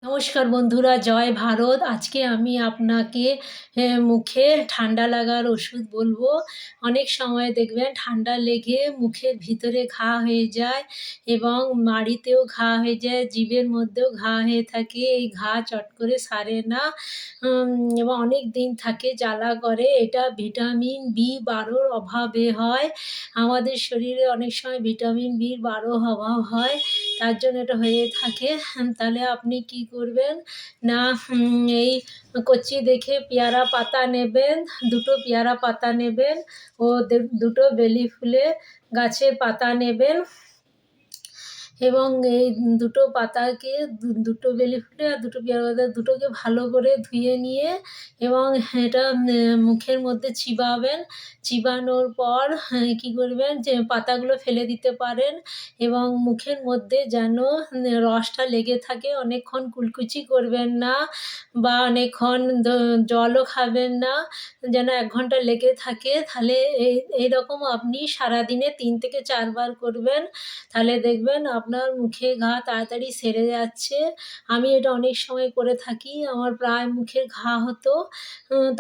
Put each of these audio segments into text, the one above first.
নমস্কার বন্ধুরা, জয় ভারত। আজকে আমি আপনাকে মুখে ঠান্ডা লাগার ওষুধ বলবো। অনেক সময় দেখবেন ঠান্ডা লেগে মুখের ভিতরে ঘা হয়ে যায় এবং মাড়িতেও ঘা হয়ে যায়, জিভের মধ্যেও ঘা হয়ে থাকে। এই ঘা চট করে সারে না এবং অনেক দিন থাকে, জ্বালা করে। এটা ভিটামিন বি12 অভাবে হয়। আমাদের শরীরে অনেক সময় ভিটামিন বি12 অভাব হয়, তার জন্য এটা হয়ে থাকে। তাহলে আপনি কি করবেন না, এই কচি দেখে পেয়ারা পাতা নেবেন, ২ টো পেয়ারা পাতা নেবেন ও ২ টো বেলি ফুলের গাছের পাতা নেবেন এবং এই ২ টো পাতাকে ২ টো বেলি ফুলে আর ২ টো পেয়ারা পাতা দুটোকে ভালো করে ধুয়ে নিয়ে এবং এটা মুখের মধ্যে চিবাবেন। চিবানোর পর কী করবেন, যে পাতাগুলো ফেলে দিতে পারেন এবং মুখের মধ্যে যেন রসটা লেগে থাকে। অনেকক্ষণ কুলকুচি করবেন না বা অনেকক্ষণ জলও খাবেন না, যেন ১ ঘন্টা লেগে থাকে। তাহলে এইরকম আপনি সারাদিনে ৩ থেকে ৪ বার করবেন। তাহলে দেখবেন আপনার মুখে ঘা তাড়াতাড়ি সেরে যাচ্ছে। আমি এটা অনেক সময় করে থাকি। আমার প্রায় মুখে ঘা হতো।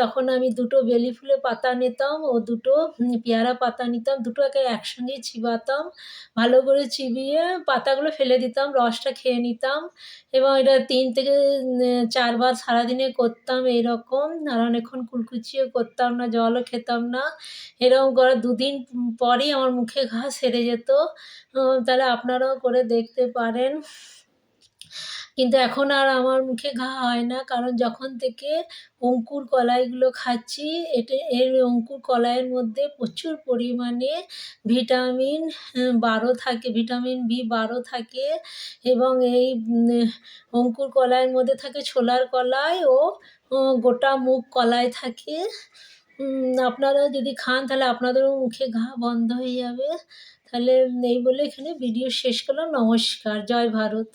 তখন আমি ২ টো বেলি ফুলের পাতা নিতাম ও ২ টো পেয়ারা পাতা নিতাম। দুটোকে একসঙ্গেই চিবাতাম। ভালো করে চিবিয়ে পাতাগুলো ফেলে দিতাম, রসটা খেয়ে নিতাম এবং এটা ৩ থেকে ৪ বার সারাদিনে করতাম এইরকম। আর অনেকক্ষণ কুলকুচিও করতাম না, জলও খেতাম না। এরকম করার ২ দিন পরই আমার মুখে ঘা সেরে যেত। তাহলে আপনারাও করে দেখতে পারেন। কিন্তু এখন আর আমার মুখে ঘা হয় না, কারণ যখন থেকে অঙ্কুর কলাইগুলো খাচ্ছি, এর অঙ্কুর কলাইয়ের মধ্যে প্রচুর পরিমাণে ভিটামিন ১২ থাকে, ভিটামিন বি12 থাকে এবং এই অঙ্কুর কলাইয়ের মধ্যে থাকে ছোলার কলাই ও গোটা মুগ কলাই থাকে। আপনারাও যদি খান তাহলে আপনাদেরও মুখে ঘা বন্ধ হয়ে যাবে। তাহলে এই বলে এখানে ভিডিও শেষ করলাম। নমস্কার, জয় ভারত।